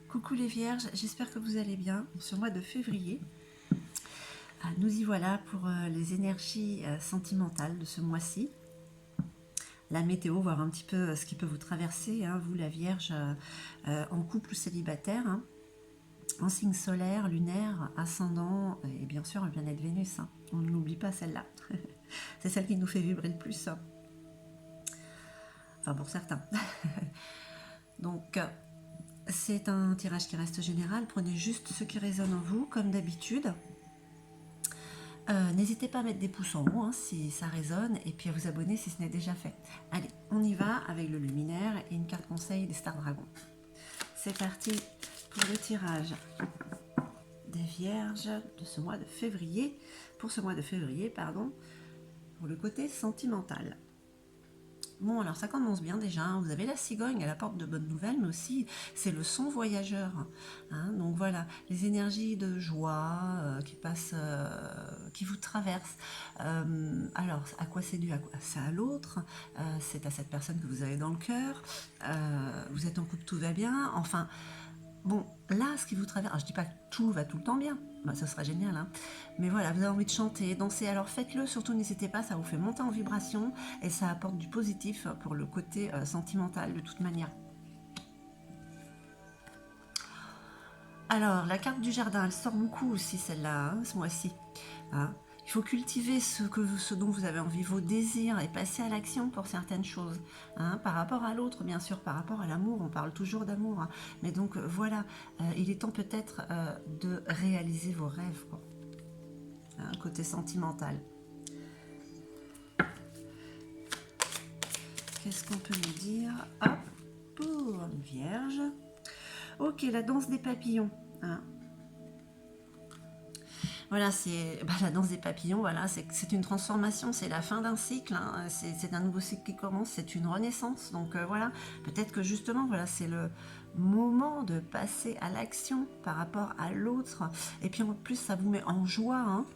Coucou les vierges, j'espère que vous allez bien ce mois de février. Nous y voilà pour les énergies sentimentales de ce mois-ci. La météo, voir un petit peu ce qui peut vous traverser, hein, vous la vierge, en couple ou célibataire, hein, en signe solaire, lunaire, ascendant et bien sûr en planète Vénus. Hein. On n'oublie pas celle-là. C'est celle qui nous fait vibrer le plus. Hein. Enfin pour certains. Donc c'est un tirage qui reste général, prenez juste ce qui résonne en vous, comme d'habitude. N'hésitez pas à mettre des pouces en haut hein, si ça résonne, et puis à vous abonner si ce n'est déjà fait. Allez, on y va avec le luminaire et une carte conseil des Stars Dragons. C'est parti pour le tirage des Vierges de ce mois de février, pour ce mois de février, pardon, pour le côté sentimental. Bon, alors ça commence bien déjà, hein. Vous avez la cigogne, elle apporte de bonnes nouvelles, mais aussi c'est le son voyageur. Hein. Donc voilà, les énergies de joie qui passent, qui vous traversent. Alors, à quoi c'est dû? C'est à l'autre, c'est à cette personne que vous avez dans le cœur, vous êtes en couple, tout va bien, enfin... Bon, là, ce qui vous traverse, alors je dis pas que tout va tout le temps bien, bah, ce serait génial, hein. Mais voilà, vous avez envie de chanter, danser, alors faites-le, surtout n'hésitez pas, ça vous fait monter en vibration et ça apporte du positif pour le côté sentimental de toute manière. Alors, la carte du jardin, elle sort beaucoup aussi celle-là, hein, ce mois-ci. Hein. Il faut cultiver ce dont vous avez envie, vos désirs, et passer à l'action pour certaines choses. Hein, par rapport à l'autre, bien sûr, par rapport à l'amour, on parle toujours d'amour. Hein, mais donc voilà, il est temps peut-être de réaliser vos rêves, quoi. Hein, côté sentimental. Qu'est-ce qu'on peut nous dire? Hop, pour une vierge. Ok, la danse des papillons. Hein. Voilà, c'est la danse des papillons, voilà, c'est une transformation, c'est la fin d'un cycle, hein, c'est un nouveau cycle qui commence, c'est une renaissance. Donc voilà, peut-être que justement, voilà, c'est le moment de passer à l'action par rapport à l'autre. Et puis en plus, ça vous met en joie. Hein.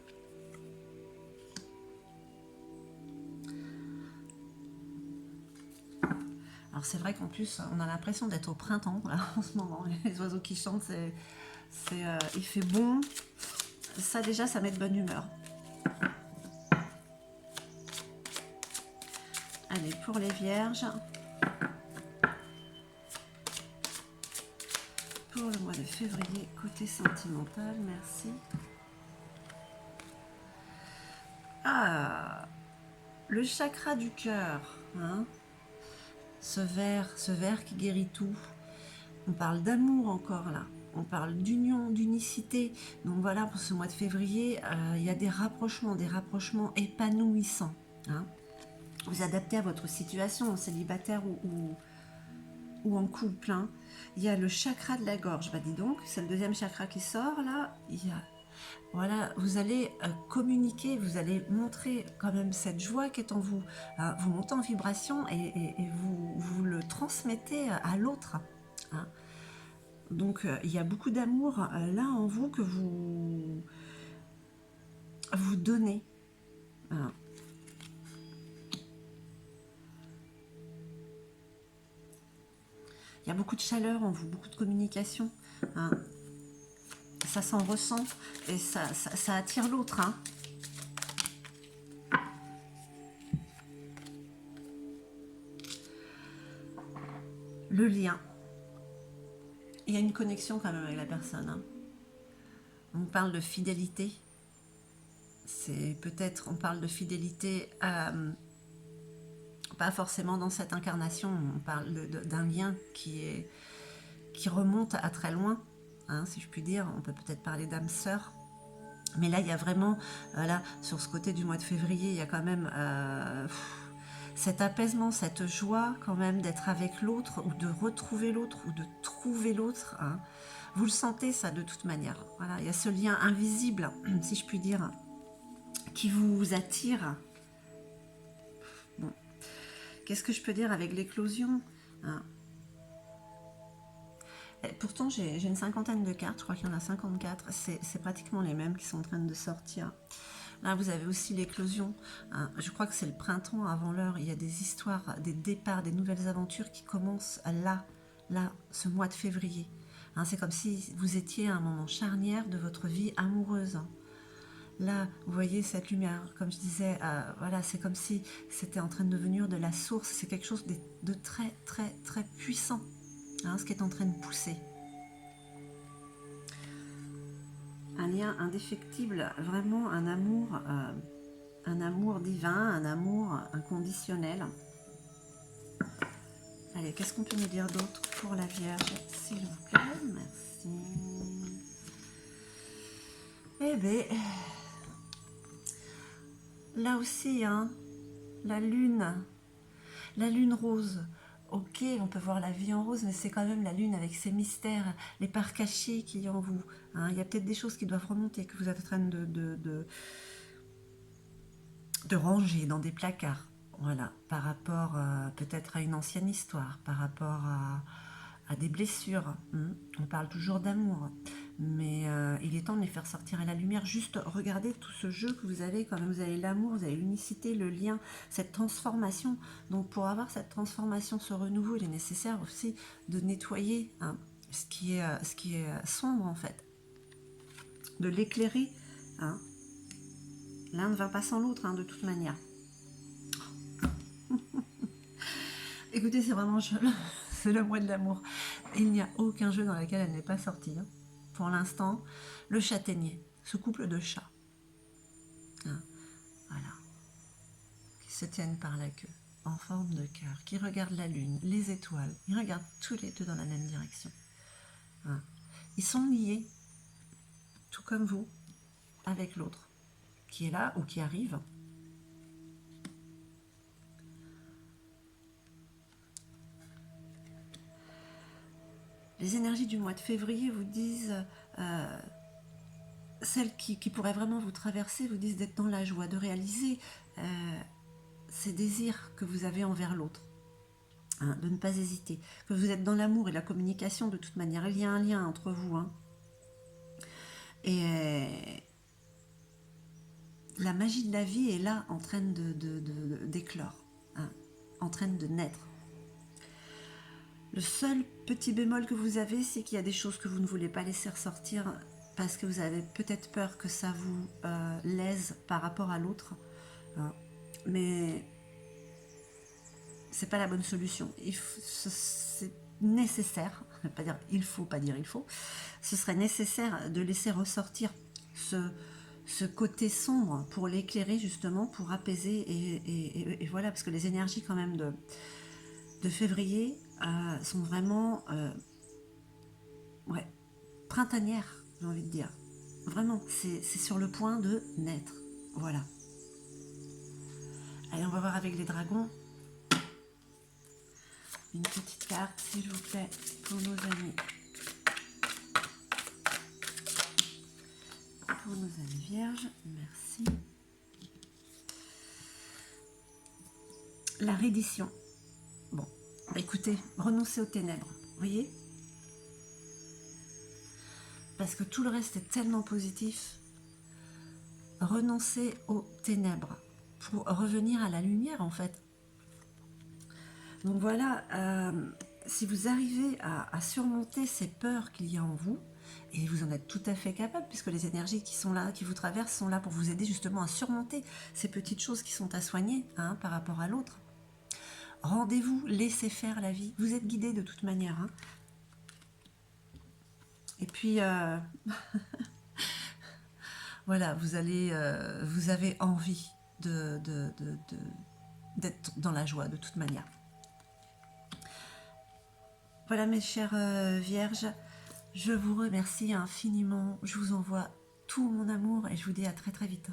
Alors c'est vrai qu'en plus, on a l'impression d'être au printemps, là, en ce moment. Les oiseaux qui chantent, il fait bon. Ça déjà, ça met de bonne humeur. Allez, pour les vierges, pour le mois de février, côté sentimental, merci. Ah, le chakra du cœur, hein, ce verre qui guérit tout. On parle d'amour encore là. On parle d'union, d'unicité. Donc voilà, pour ce mois de février, il y a des rapprochements épanouissants. Hein. Vous adaptez à votre situation, en célibataire ou en couple. Hein. Il y a le chakra de la gorge. Bah dis donc, c'est le deuxième chakra qui sort là. Il y a... Voilà, vous allez communiquer, vous allez montrer quand même cette joie qui est en vous. Hein. Vous montez en vibration et vous le transmettez à l'autre. Hein. Donc il y a beaucoup d'amour là en vous que vous donnez. Voilà. Il y a beaucoup de chaleur en vous, beaucoup de communication. Hein. Ça s'en ressent et ça attire l'autre. Hein. Le lien. Il y a une connexion quand même avec la personne. Hein. On parle de fidélité. C'est peut-être, on parle de fidélité pas forcément dans cette incarnation. On parle d'un lien qui remonte à très loin. Hein, si je puis dire, on peut peut-être parler d'âme sœur. Mais là, il y a vraiment, voilà, sur ce côté du mois de février, il y a quand même cet apaisement, cette joie quand même d'être avec l'autre, ou de retrouver l'autre, ou de trouver l'autre. Hein. Vous le sentez ça de toute manière. Voilà, il y a ce lien invisible, si je puis dire, qui vous attire. Bon. Qu'est-ce que je peux dire avec l'éclosion? Hein. Pourtant, j'ai une cinquantaine de cartes, je crois qu'il y en a 54, c'est pratiquement les mêmes qui sont en train de sortir. Là, vous avez aussi l'éclosion. Hein. Je crois que c'est le printemps avant l'heure. Il y a des histoires, des départs, des nouvelles aventures qui commencent là, ce mois de février. Hein, c'est comme si vous étiez à un moment charnière de votre vie amoureuse. Là, vous voyez cette lumière, comme je disais, voilà, c'est comme si c'était en train de devenir de la source. C'est quelque chose de très, très, très puissant, hein, ce qui est en train de pousser. Un lien indéfectible, vraiment un amour divin, un amour inconditionnel. Allez, qu'est-ce qu'on peut nous dire d'autre pour la Vierge, s'il vous plaît? Merci. Eh bien, là aussi, hein, la lune rose. Ok, on peut voir la vie en rose, mais c'est quand même la lune avec ses mystères, les parts cachées qu'il y a en vous. Hein. Il y a peut-être des choses qui doivent remonter, que vous êtes en train de ranger dans des placards. Voilà, par rapport peut-être à une ancienne histoire, par rapport à des blessures. On parle toujours d'amour, mais il est temps de les faire sortir à la lumière. Juste regardez tout ce jeu que vous avez, quand même, vous avez l'amour, vous avez l'unicité, le lien, cette transformation. Donc pour avoir cette transformation, ce renouveau, il est nécessaire aussi de nettoyer ce qui est sombre en fait, de l'éclairer. Hein. L'un ne va pas sans l'autre, de toute manière. Écoutez, c'est vraiment c'est le mois de l'amour. Il n'y a aucun jeu dans lequel elle n'est pas sortie. Hein. Pour l'instant, le châtaignier, ce couple de chats, voilà, qui se tiennent par la queue, en forme de cœur, qui regardent la lune, les étoiles. Ils regardent tous les deux dans la même direction. Hein. Ils sont liés, tout comme vous, avec l'autre, qui est là ou qui arrive. Les énergies du mois de février vous disent, celles qui pourraient vraiment vous traverser, vous disent d'être dans la joie, de réaliser ces désirs que vous avez envers l'autre, hein, de ne pas hésiter, que vous êtes dans l'amour et la communication de toute manière. Il y a un lien entre vous. Hein. Et la magie de la vie est là en train d'éclore, hein, en train de naître. Le seul petit bémol que vous avez, c'est qu'il y a des choses que vous ne voulez pas laisser ressortir parce que vous avez peut-être peur que ça vous lèse par rapport à l'autre. Hein. Mais c'est pas la bonne solution. C'est nécessaire, pas dire il faut, pas dire il faut, ce serait nécessaire de laisser ressortir ce côté sombre pour l'éclairer justement, pour apaiser et voilà, parce que les énergies quand même de février sont vraiment printanières, j'ai envie de dire. Vraiment, c'est sur le point de naître. Voilà. Allez, on va voir avec les dragons. Une petite carte, s'il vous plaît, pour nos amis. Pour nos amis vierges, merci. La reddition. Bon, écoutez, renoncez aux ténèbres, vous voyez? Parce que tout le reste est tellement positif. Renoncez aux ténèbres pour revenir à la lumière, en fait. Donc voilà, si vous arrivez à surmonter ces peurs qu'il y a en vous, et vous en êtes tout à fait capable, puisque les énergies qui sont là, qui vous traversent, sont là pour vous aider justement à surmonter ces petites choses qui sont à soigner par rapport à l'autre. Rendez-vous, laissez faire la vie. Vous êtes guidé de toute manière. Hein. Et puis, voilà, vous avez envie d'être dans la joie de toute manière. Voilà mes chères vierges, je vous remercie infiniment. Je vous envoie tout mon amour et je vous dis à très très vite.